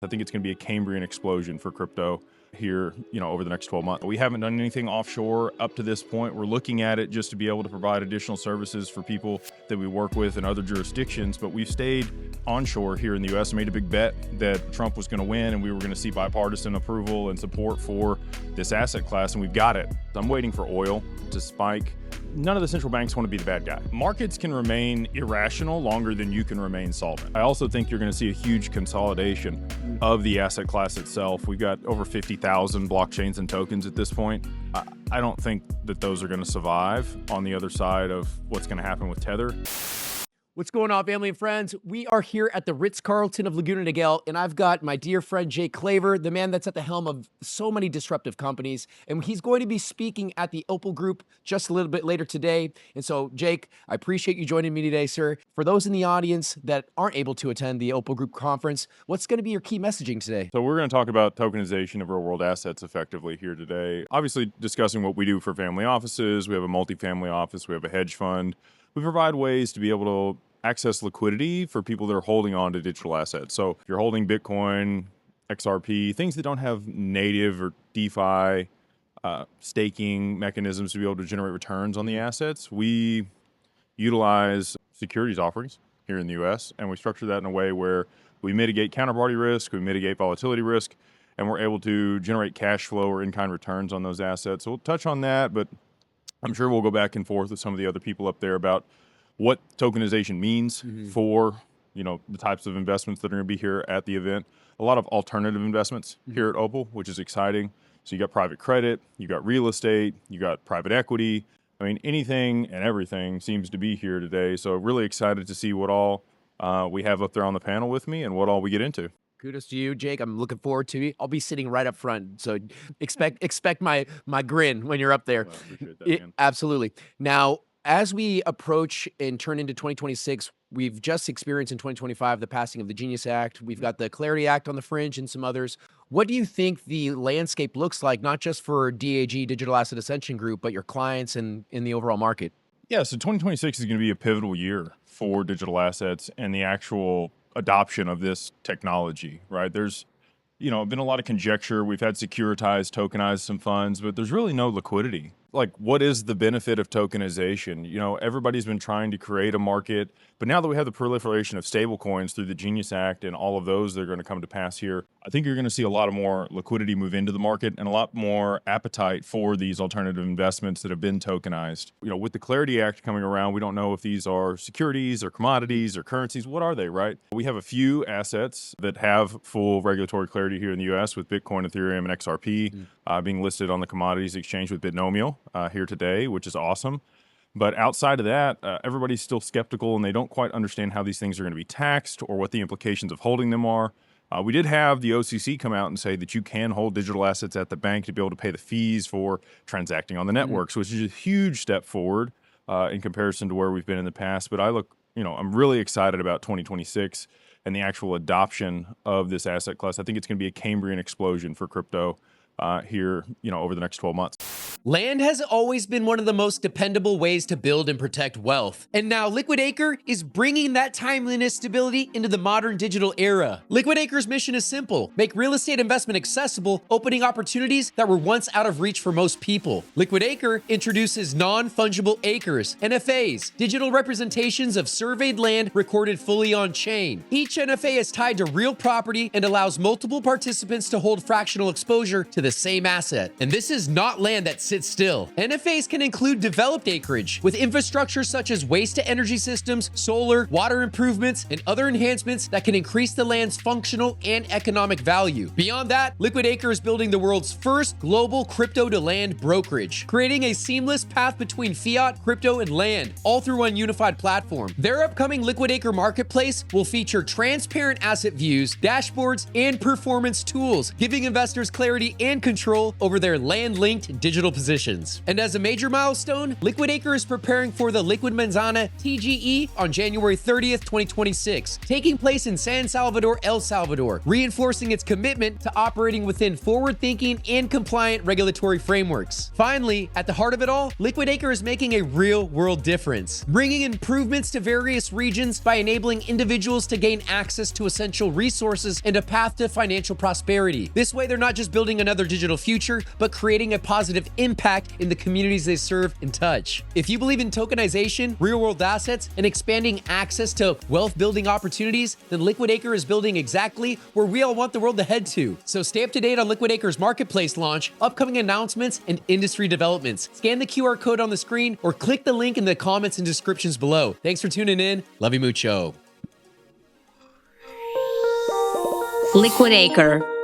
I think it's going to be a Cambrian explosion for crypto here, over the next 12 months. We haven't done anything offshore up to this point. We're looking at it just to be able to provide additional services for people that we work with in other jurisdictions, but we've stayed onshore here in the US and made a big bet that Trump was going to win and we were going to see bipartisan approval and support for this asset class, and we've got it. I'm waiting for oil to spike. None of the central banks want to be the bad guy. Markets can remain irrational longer than you can remain solvent. I also think you're going to see a huge consolidation of the asset class itself. We've got over 50,000 blockchains and tokens at this point. I don't think that those are going to survive on the other side of what's going to happen with Tether. What's going on, family and friends? We are here at the Ritz Carlton of Laguna, Niguel, and I've got my dear friend Jake Claver, the man that's at the helm of so many disruptive companies, and he's going to be speaking at the Opal group just a little bit later today. And so, Jake, I appreciate you joining me today, sir. For those in the audience that aren't able to attend the Opal group conference, what's going to be your key messaging today? So we're going to talk about tokenization of real-world assets effectively here today. Obviously, discussing what we do for family offices. We have a multifamily office. We have a hedge fund. We provide ways to be able to access liquidity for people that are holding on to digital assets. So if you're holding Bitcoin, XRP, things that don't have native or DeFi staking mechanisms to be able to generate returns on the assets, we utilize securities offerings here in the US, and we structure that in a way where we mitigate counterparty risk, we mitigate volatility risk, and we're able to generate cash flow or in-kind returns on those assets. So we'll touch on that, but I'm sure we'll go back and forth with some of the other people up there about what tokenization means for, the types of investments that are going to be here at the event. A lot of alternative investments here at Opal, which is exciting. So you got private credit, you got real estate, you got private equity. I mean, anything and everything seems to be here today. So really excited to see what all we have up there on the panel with me and what all we get into. Kudos to you, Jake. I'm looking forward to it. I'll be sitting right up front, so expect my grin when you're up there. Well, I appreciate that, man. Absolutely. Now, as we approach and turn into 2026, we've just experienced in 2025 the passing of the Genius Act. We've got the Clarity Act on the fringe and some others. What do you think the landscape looks like, not just for DAG, Digital Asset Ascension Group, but your clients and in the overall market? Yeah, so 2026 is going to be a pivotal year for digital assets and the actual adoption of this technology, right? There's been a lot of conjecture. We've had securitized, tokenized some funds, but there's really no liquidity. Like, what is the benefit of tokenization? Everybody's been trying to create a market, but now that we have the proliferation of stablecoins through the Genius Act and all of those that are going to come to pass here, I think you're going to see a lot of more liquidity move into the market and a lot more appetite for these alternative investments that have been tokenized. With the Clarity Act coming around, we don't know if these are securities or commodities or currencies. What are they, right? We have a few assets that have full regulatory clarity here in the US with Bitcoin, Ethereum, and XRP being listed on the commodities exchange with Binomial here today, which is awesome. But outside of that, everybody's still skeptical and they don't quite understand how these things are going to be taxed or what the implications of holding them are. We did have the OCC come out and say that you can hold digital assets at the bank to be able to pay the fees for transacting on the networks, which is a huge step forward in comparison to where we've been in the past. But I'm really excited about 2026 and the actual adoption of this asset class. I think it's going to be a Cambrian explosion for crypto here, over the next 12 months. Land has always been one of the most dependable ways to build and protect wealth. And now LiquidAcre is bringing that timeliness stability into the modern digital era. LiquidAcre's mission is simple: make real estate investment accessible, opening opportunities that were once out of reach for most people. LiquidAcre introduces non-fungible acres, NFAs, digital representations of surveyed land recorded fully on chain. Each NFA is tied to real property and allows multiple participants to hold fractional exposure to the same asset. And this is not land that sits still. NFAs can include developed acreage with infrastructure such as waste-to-energy systems, solar, water improvements, and other enhancements that can increase the land's functional and economic value. Beyond that, LiquidAcre is building the world's first global crypto-to-land brokerage, creating a seamless path between fiat, crypto, and land, all through one unified platform. Their upcoming LiquidAcre marketplace will feature transparent asset views, dashboards, and performance tools, giving investors clarity and and control over their land-linked digital positions. And as a major milestone, LiquidAcre is preparing for the Liquid Manzana TGE on January 30th, 2026, taking place in San Salvador, El Salvador, reinforcing its commitment to operating within forward-thinking and compliant regulatory frameworks. Finally, at the heart of it all, LiquidAcre is making a real-world difference, bringing improvements to various regions by enabling individuals to gain access to essential resources and a path to financial prosperity. This way, they're not just building another digital future, but creating a positive impact in the communities they serve and touch. If you believe in tokenization, real-world assets, and expanding access to wealth-building opportunities, then LiquidAcre is building exactly where we all want the world to head to. So stay up to date on LiquidAcre's marketplace launch, upcoming announcements, and industry developments. Scan the QR code on the screen or click the link in the comments and descriptions below. Thanks for tuning in. Love you mucho. LiquidAcre.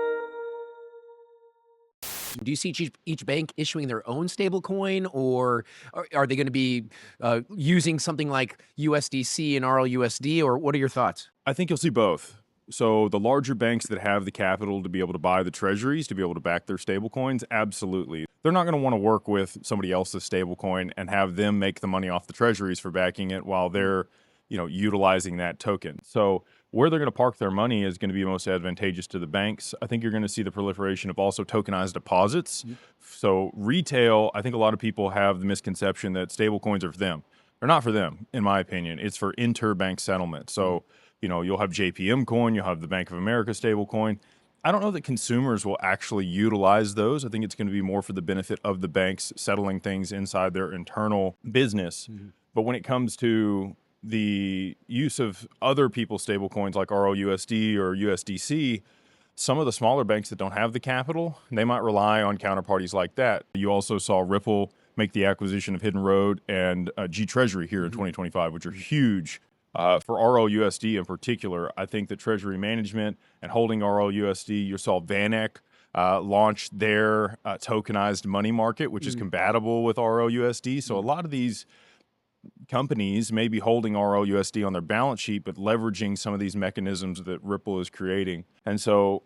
Do you see each bank issuing their own stablecoin, or are they going to be using something like USDC and RLUSD, or what are your thoughts? I think you'll see both. So the larger banks that have the capital to be able to buy the treasuries, to be able to back their stablecoins, absolutely. They're not going to want to work with somebody else's stablecoin and have them make the money off the treasuries for backing it while they're, utilizing that token. So where they're going to park their money is going to be most advantageous to the banks. I think you're going to see the proliferation of also tokenized deposits. Mm-hmm. So retail, I think a lot of people have the misconception that stablecoins are for them. They're not for them, in my opinion. It's for interbank settlement. So, you'll have JPM coin, you'll have the Bank of America stablecoin. I don't know that consumers will actually utilize those. I think it's going to be more for the benefit of the banks settling things inside their internal business. Mm-hmm. But when it comes to the use of other people's stablecoins like RLUSD or USDC, some of the smaller banks that don't have the capital, they might rely on counterparties like that. You also saw Ripple make the acquisition of Hidden Road and G Treasury here in 2025, which are huge. For RLUSD in particular, I think that treasury management and holding RLUSD, you saw VanEck launch their tokenized money market, which is compatible with RLUSD. So a lot of these companies may be holding RLUSD on their balance sheet, but leveraging some of these mechanisms that Ripple is creating. And so,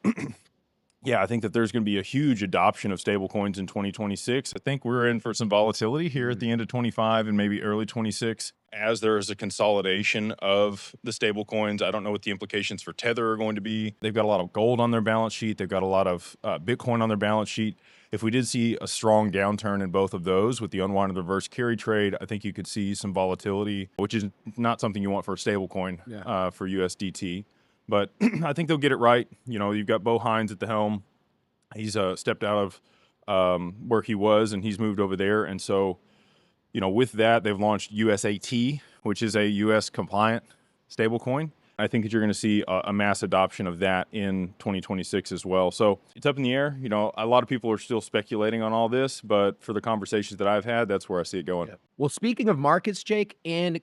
I think that there's going to be a huge adoption of stablecoins in 2026. I think we're in for some volatility here at the end of 25 and maybe early 26 as there is a consolidation of the stablecoins. I don't know what the implications for Tether are going to be. They've got a lot of gold on their balance sheet. They've got a lot of Bitcoin on their balance sheet. If we did see a strong downturn in both of those with the unwind of the reverse carry trade, I think you could see some volatility, which is not something you want for a stablecoin for USDT. But I think they'll get it right. You've got Bo Hines at the helm. He's stepped out of where he was, and he's moved over there. And so, with that, they've launched USAT, which is a U.S. compliant stablecoin. I think that you're going to see a mass adoption of that in 2026 as well. So it's up in the air. A lot of people are still speculating on all this, but for the conversations that I've had, that's where I see it going. Well, speaking of markets, Jake, and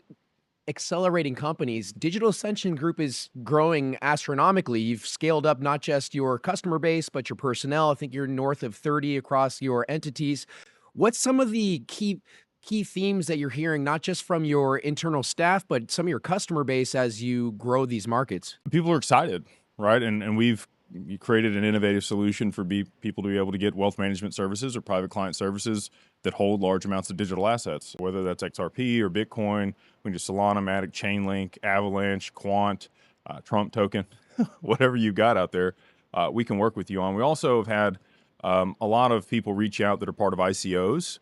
accelerating companies, Digital Ascension Group is growing astronomically. You've scaled up not just your customer base, but your personnel. I think you're north of 30 across your entities. What's some of the key themes that you're hearing, not just from your internal staff, but some of your customer base as you grow these markets? People are excited, right? And we've created an innovative solution for people to be able to get wealth management services or private client services that hold large amounts of digital assets, whether that's XRP or Bitcoin. We can do Solana, Matic, Chainlink, Avalanche, Quant, Trump token, whatever you got out there, we can work with you on. We also have had a lot of people reach out that are part of ICOs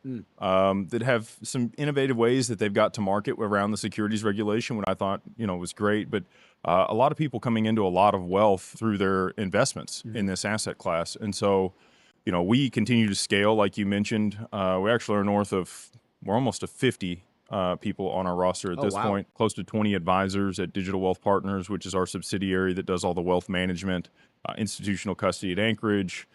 that have some innovative ways that they've got to market around the securities regulation, what I thought, was great. But a lot of people coming into a lot of wealth through their investments in this asset class. And so, we continue to scale, like you mentioned. We actually are we're almost to 50 people on our roster at this point, close to 20 advisors at Digital Wealth Partners, which is our subsidiary that does all the wealth management, institutional custody at Anchorage.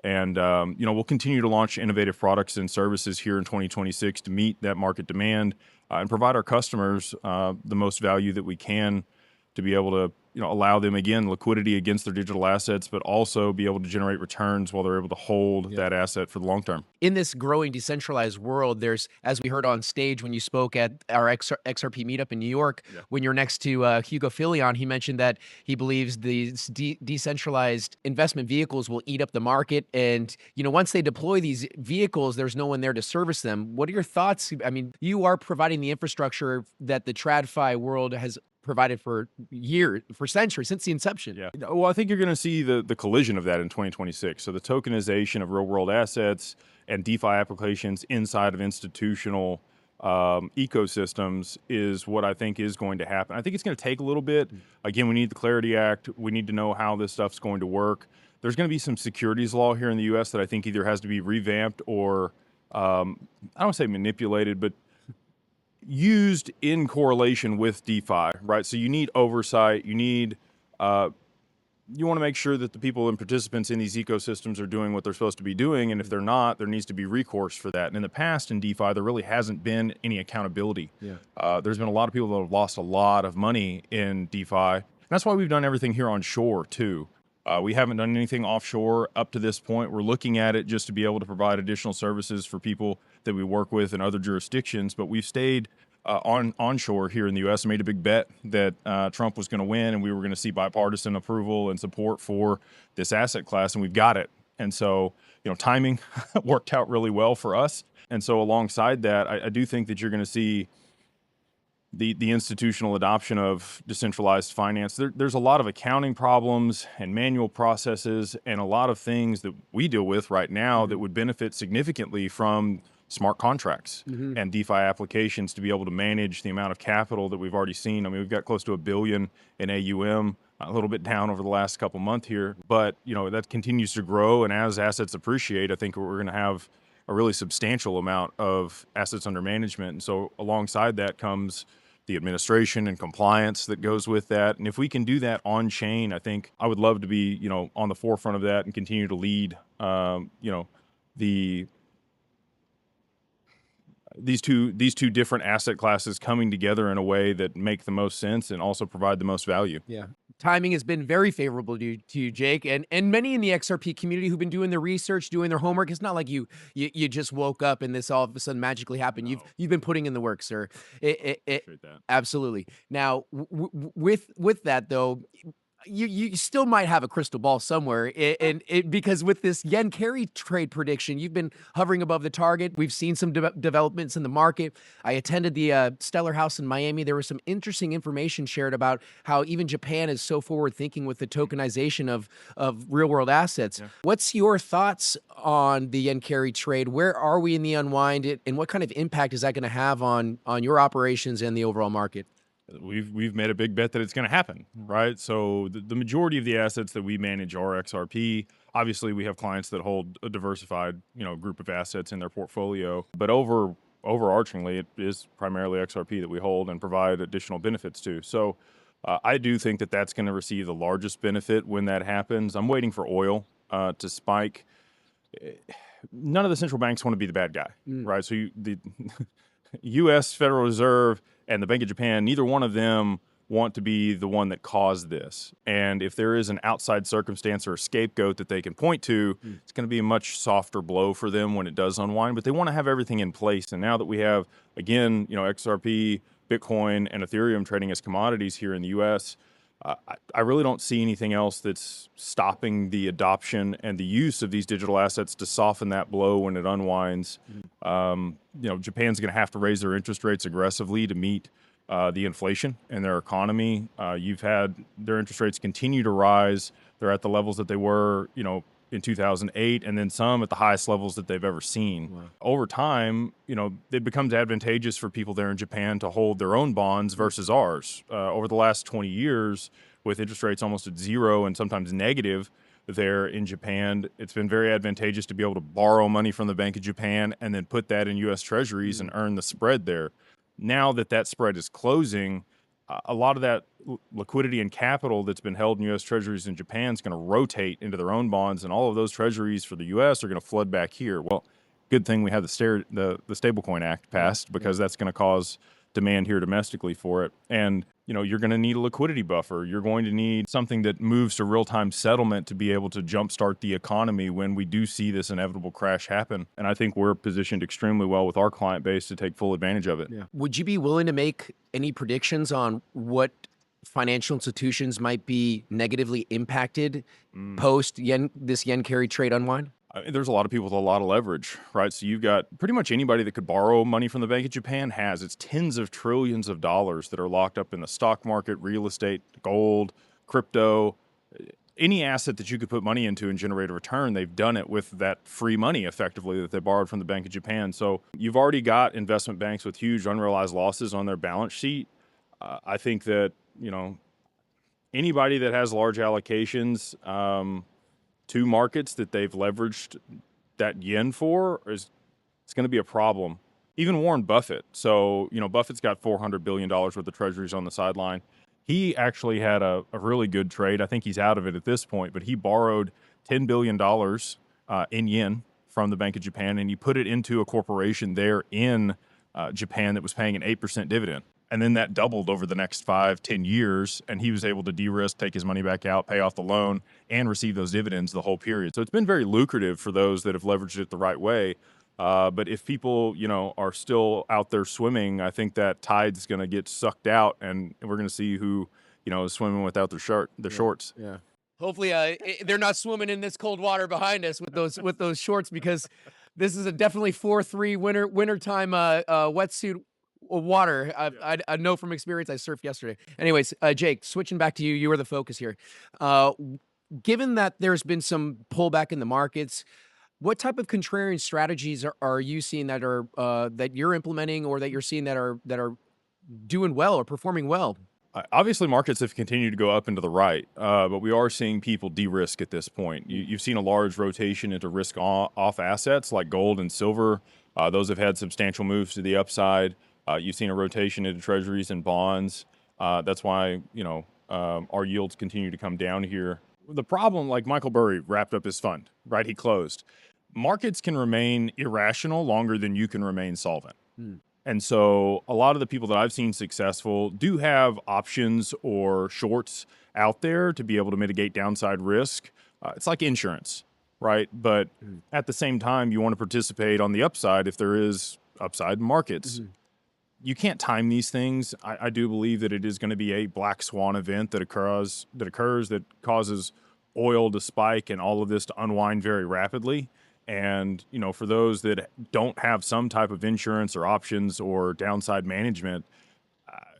And, we'll continue to launch innovative products and services here in 2026 to meet that market demand and provide our customers the most value that we can to be able to allow them, again, liquidity against their digital assets, but also be able to generate returns while they're able to hold that asset for the long term. In this growing decentralized world, there's, as we heard on stage when you spoke at our XRP meetup in New York, when you're next to Hugo Filion, he mentioned that he believes these decentralized investment vehicles will eat up the market. And, once they deploy these vehicles, there's no one there to service them. What are your thoughts? I mean, you are providing the infrastructure that the TradFi world has provided for years, for centuries, since the inception. Yeah. Well, I think you're going to see the collision of that in 2026. So the tokenization of real world assets and DeFi applications inside of institutional ecosystems is what I think is going to happen. I think it's going to take a little bit. Again, we need the Clarity Act. We need to know how this stuff's going to work. There's going to be some securities law here in the U.S. that I think either has to be revamped or, I don't want to say manipulated, but used in correlation with DeFi, right? So you need oversight. You need, you want to make sure that the people and participants in these ecosystems are doing what they're supposed to be doing. And if they're not, there needs to be recourse for that. And in the past in DeFi, there really hasn't been any accountability. There's been a lot of people that have lost a lot of money in DeFi. And that's why we've done everything here on shore too. We haven't done anything offshore up to this point. We're looking at it just to be able to provide additional services for people that we work with in other jurisdictions, but we've stayed onshore here in the U.S. and made a big bet that Trump was going to win and we were going to see bipartisan approval and support for this asset class, and we've got it. And so, timing worked out really well for us. And so alongside that, I do think that you're going to see the institutional adoption of decentralized finance. There's a lot of accounting problems and manual processes and a lot of things that we deal with right now that would benefit significantly from smart contracts and DeFi applications to be able to manage the amount of capital that we've already seen. I mean, we've got close to $1 billion in AUM, a little bit down over the last couple months here, but that continues to grow. And as assets appreciate, I think we're going to have a really substantial amount of assets under management. And so alongside that comes the administration and compliance that goes with that. And if we can do that on chain, I think I would love to be, on the forefront of that and continue to lead, these two different asset classes coming together in a way that make the most sense and also provide the most value. Yeah. Timing has been very favorable to you, Jake, and many in the XRP community who've been doing their research, doing their homework. It's not like you just woke up and this all of a sudden magically happened. No. You've been putting in the work, sir. Appreciate that. Absolutely. Now, with that though, you still might have a crystal ball somewhere, because with this yen carry trade prediction, you've been hovering above the target. We've seen some developments in the market. I attended the Stellar House in Miami. There was some interesting information shared about how even Japan is so forward thinking with the tokenization of real world assets. Yeah. What's your thoughts on the yen carry trade? Where are we in the unwind, and what kind of impact is that going to have on your operations and the overall market? We've made a big bet that it's going to happen, right? So the majority of the assets that we manage are XRP. Obviously, we have clients that hold a diversified, group of assets in their portfolio. But overarchingly, it is primarily XRP that we hold and provide additional benefits to. So I do think that that's going to receive the largest benefit when that happens. I'm waiting for oil to spike. None of the central banks want to be the bad guy, right? So the U.S. Federal Reserve and the Bank of Japan, neither one of them want to be the one that caused this. And if there is an outside circumstance or a scapegoat that they can point to, it's going to be a much softer blow for them when it does unwind. But they want to have everything in place. And now that we have, again, XRP, Bitcoin, and Ethereum trading as commodities here in the U.S., I really don't see anything else that's stopping the adoption and the use of these digital assets to soften that blow when it unwinds. Japan's going to have to raise their interest rates aggressively to meet the inflation in their economy. You've had their interest rates continue to rise. They're at the levels that they were, in 2008, and then some at the highest levels that they've ever seen. Wow. Over time, it becomes advantageous for people there in Japan to hold their own bonds versus ours. Over the last 20 years, with interest rates almost at zero and sometimes negative there in Japan, it's been very advantageous to be able to borrow money from the Bank of Japan and then put that in U.S. Treasuries and earn the spread there. Now that spread is closing, a lot of that liquidity and capital that's been held in U.S. Treasuries in Japan is going to rotate into their own bonds, and all of those treasuries for the U.S. are going to flood back here. Well, good thing we have the Stablecoin Act passed, because that's going to cause demand here domestically for it. And you're going to need a liquidity buffer. You're going to need something that moves to real-time settlement to be able to jumpstart the economy when we do see this inevitable crash happen. And I think we're positioned extremely well with our client base to take full advantage of it. Yeah. Would you be willing to make any predictions on what financial institutions might be negatively impacted post this yen carry trade unwind? There's a lot of people with a lot of leverage, right? So you've got pretty much anybody that could borrow money from the Bank of Japan has. It's tens of trillions of dollars that are locked up in the stock market, real estate, gold, crypto, any asset that you could put money into and generate a return. They've done it with that free money effectively that they borrowed from the Bank of Japan. So you've already got investment banks with huge unrealized losses on their balance sheet. I think that, anybody that has large allocations, to markets that they've leveraged that yen for it's going to be a problem. Even Warren Buffett. So, Buffett's got $400 billion worth of treasuries on the sideline. He actually had a really good trade. I think he's out of it at this point, but he borrowed $10 billion in yen from the Bank of Japan, and he put it into a corporation there in Japan that was paying an 8% dividend. And then that doubled over the next 5-10 years, and he was able to de-risk, take his money back out, pay off the loan, and receive those dividends the whole period. So it's been very lucrative for those that have leveraged it the right way. But if people, are still out there swimming, I think that tide's going to get sucked out, and we're going to see who, is swimming without their shorts. Yeah. Hopefully, they're not swimming in this cold water behind us with those shorts, because this is a definitely 4-3 wintertime wetsuit water. I know from experience. I surfed yesterday. Anyways, Jake, switching back to you. You are the focus here. Given that there's been some pullback in the markets, what type of contrarian strategies are you seeing that are that you're implementing, or that you're seeing that are doing well or performing well? Obviously, markets have continued to go up and to the right, but we are seeing people de-risk at this point. You've seen a large rotation into risk-off assets like gold and silver. Those have had substantial moves to the upside. You've seen a rotation into treasuries and bonds. That's why, our yields continue to come down here. The problem, like Michael Burry wrapped up his fund, right? He closed. Markets can remain irrational longer than you can remain solvent. And so a lot of the people that I've seen successful do have options or shorts out there to be able to mitigate downside risk. It's like insurance, right? But at the same time, you want to participate on the upside if there is upside in markets. You can't time these things. I do believe that it is going to be a black swan event that occurs that causes oil to spike and all of this to unwind very rapidly. And, for those that don't have some type of insurance or options or downside management,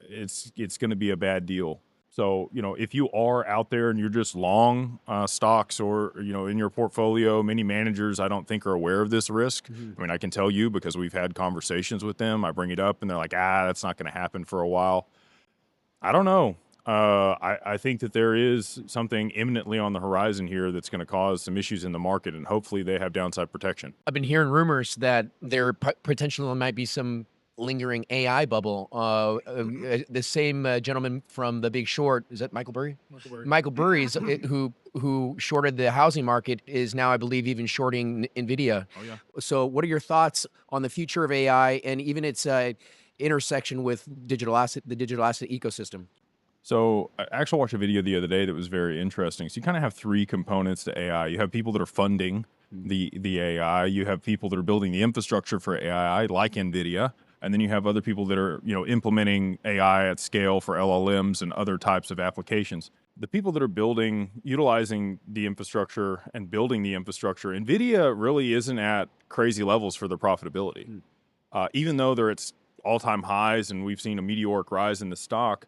it's going to be a bad deal. So, if you are out there and you're just long stocks or, in your portfolio, many managers I don't think are aware of this risk. I mean, I can tell you because we've had conversations with them. I bring it up and they're like, that's not going to happen for a while. I don't know. I think that there is something imminently on the horizon here that's going to cause some issues in the market, and hopefully they have downside protection. I've been hearing rumors that there potentially might be some lingering AI bubble. The same gentleman from The Big Short, is that Michael Burry? Michael Burry, who shorted the housing market, is now, I believe, even shorting Nvidia. Oh, yeah. So what are your thoughts on the future of AI and even its intersection with the digital asset ecosystem? So I actually watched a video the other day that was very interesting. So you kind of have three components to AI. You have people that are funding the AI. You have people that are building the infrastructure for AI, like Nvidia. And then you have other people that are, implementing AI at scale for LLMs and other types of applications. The people that are utilizing the infrastructure and building the infrastructure, Nvidia really isn't at crazy levels for their profitability. Even though they're at all-time highs and we've seen a meteoric rise in the stock,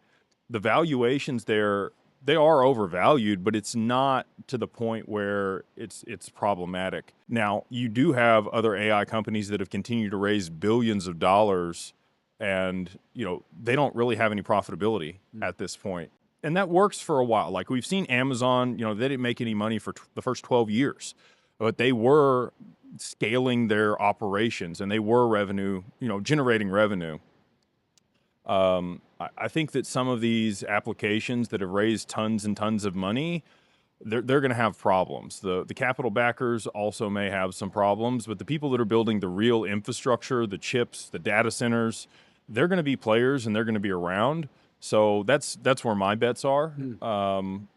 the valuations there, they are overvalued, but it's not to the point where it's problematic. Now, you do have other AI companies that have continued to raise billions of dollars, and they don't really have any profitability at this point. And that works for a while. Like we've seen Amazon, they didn't make any money for the first 12 years, but they were scaling their operations and they were generating revenue. I think that some of these applications that have raised tons and tons of money, they're going to have problems. The capital backers also may have some problems, but the people that are building the real infrastructure, the chips, the data centers, they're going to be players and they're going to be around. So that's where my bets are.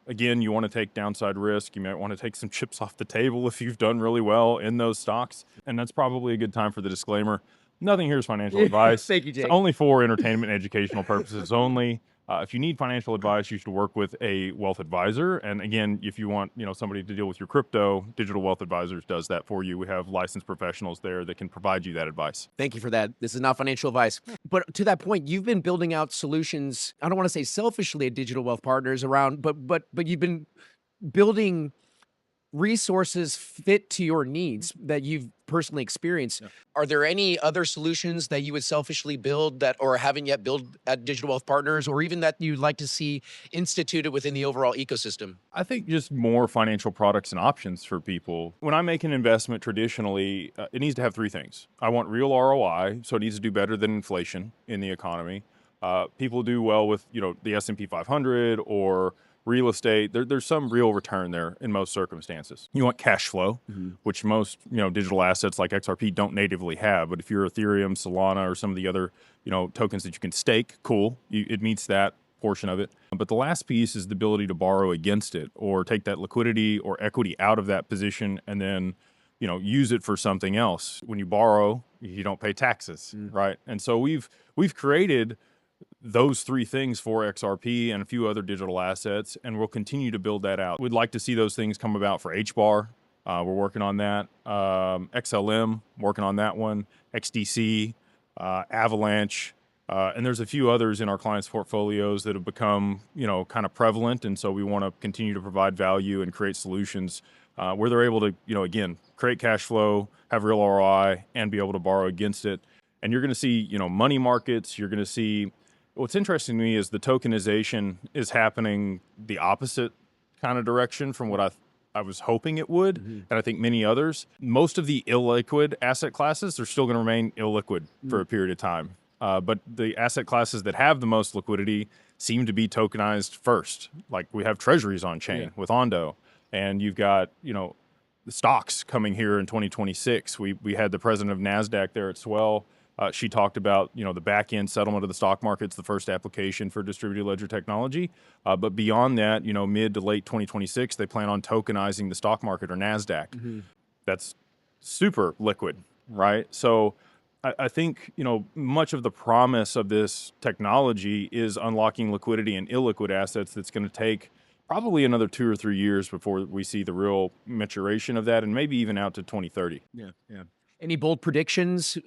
Again, you want to take downside risk. You might want to take some chips off the table if you've done really well in those stocks. And that's probably a good time for the disclaimer. Nothing here is financial advice. Thank you, Jake. It's only for entertainment and educational purposes only. If you need financial advice, you should work with a wealth advisor. And again, if you want, somebody to deal with your crypto, Digital Wealth Advisors does that for you. We have licensed professionals there that can provide you that advice. Thank you for that. This is not financial advice. But to that point, you've been building out solutions, I don't want to say selfishly at Digital Wealth Partners around, but you've been building resources fit to your needs that you've personally experienced. Yeah. Are there any other solutions that you would selfishly build that or haven't yet built at Digital Wealth Partners, or even that you'd like to see instituted within the overall ecosystem? I think just more financial products and options for people. When I make an investment traditionally, it needs to have three things. I want real ROI, so it needs to do better than inflation in the economy. People do well with, the S&P 500 or real estate. There's some real return there in most circumstances. You want cash flow, which most digital assets like XRP don't natively have. But if you're Ethereum, Solana, or some of the other tokens that you can stake, cool, it meets that portion of it. But the last piece is the ability to borrow against it, or take that liquidity or equity out of that position and then use it for something else. When you borrow, you don't pay taxes, right? And so we've created those three things for XRP and a few other digital assets, and we'll continue to build that out. We'd like to see those things come about for HBAR. We're working on that. XLM, working on that one. XDC, Avalanche, and there's a few others in our clients' portfolios that have become, kind of prevalent, and so we want to continue to provide value and create solutions where they're able to, again, create cash flow, have real ROI, and be able to borrow against it. And you're going to see, money markets. You're going to see. What's interesting to me is the tokenization is happening the opposite kind of direction from what I was hoping it would, and I think many others. Most of the illiquid asset classes are still going to remain illiquid for a period of time. But the asset classes that have the most liquidity seem to be tokenized first. Like we have treasuries on chain with Ondo, and you've got, the stocks coming here in 2026. We had the president of Nasdaq there at Swell. She talked about, the back-end settlement of the stock market's the first application for distributed ledger technology. But beyond that, mid to late 2026, they plan on tokenizing the stock market or NASDAQ. That's super liquid, right? So I think, much of the promise of this technology is unlocking liquidity in illiquid assets that's going to take probably another 2 or 3 years before we see the real maturation of that, and maybe even out to 2030. Yeah. Any bold predictions?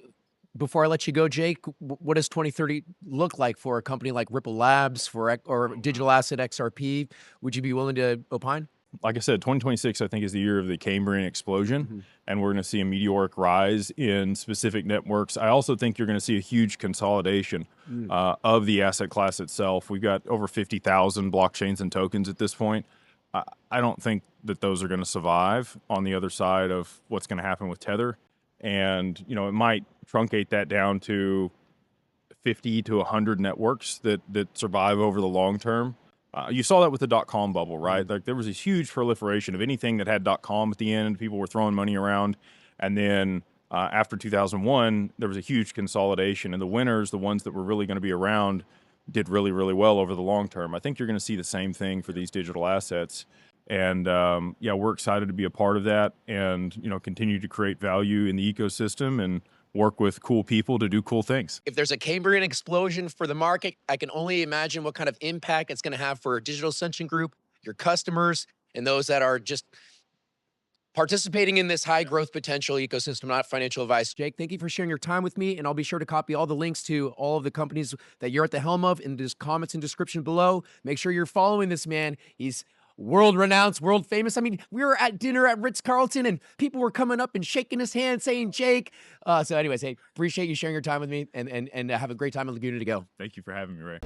Before I let you go, Jake, what does 2030 look like for a company like Ripple Labs or digital asset XRP? Would you be willing to opine? Like I said, 2026, I think, is the year of the Cambrian Explosion, and we're going to see a meteoric rise in specific networks. I also think you're going to see a huge consolidation of the asset class itself. We've got over 50,000 blockchains and tokens at this point. I don't think that those are going to survive on the other side of what's going to happen with Tether. And, it might truncate that down to 50 to 100 networks that survive over the long term. You saw that with the .com bubble, right? Like there was a huge proliferation of anything that had .com at the end. People were throwing money around. And then after 2001, there was a huge consolidation. And the winners, the ones that were really going to be around, did really, really well over the long term. I think you're going to see the same thing for these digital assets. And we're excited to be a part of that and, continue to create value in the ecosystem and work with cool people to do cool things. If there's a Cambrian explosion for the market, I can only imagine what kind of impact it's going to have for Digital Ascension Group, your customers, and those that are just participating in this high growth potential ecosystem, not financial advice. Jake, thank you for sharing your time with me, and I'll be sure to copy all the links to all of the companies that you're at the helm of in the comments and description below. Make sure you're following this man. He's world-renowned, world-famous. I mean, we were at dinner at Ritz Carlton, and people were coming up and shaking his hand, saying, Jake. So anyways, hey, appreciate you sharing your time with me, and have a great time in Laguna to go. Thank you for having me, Ray.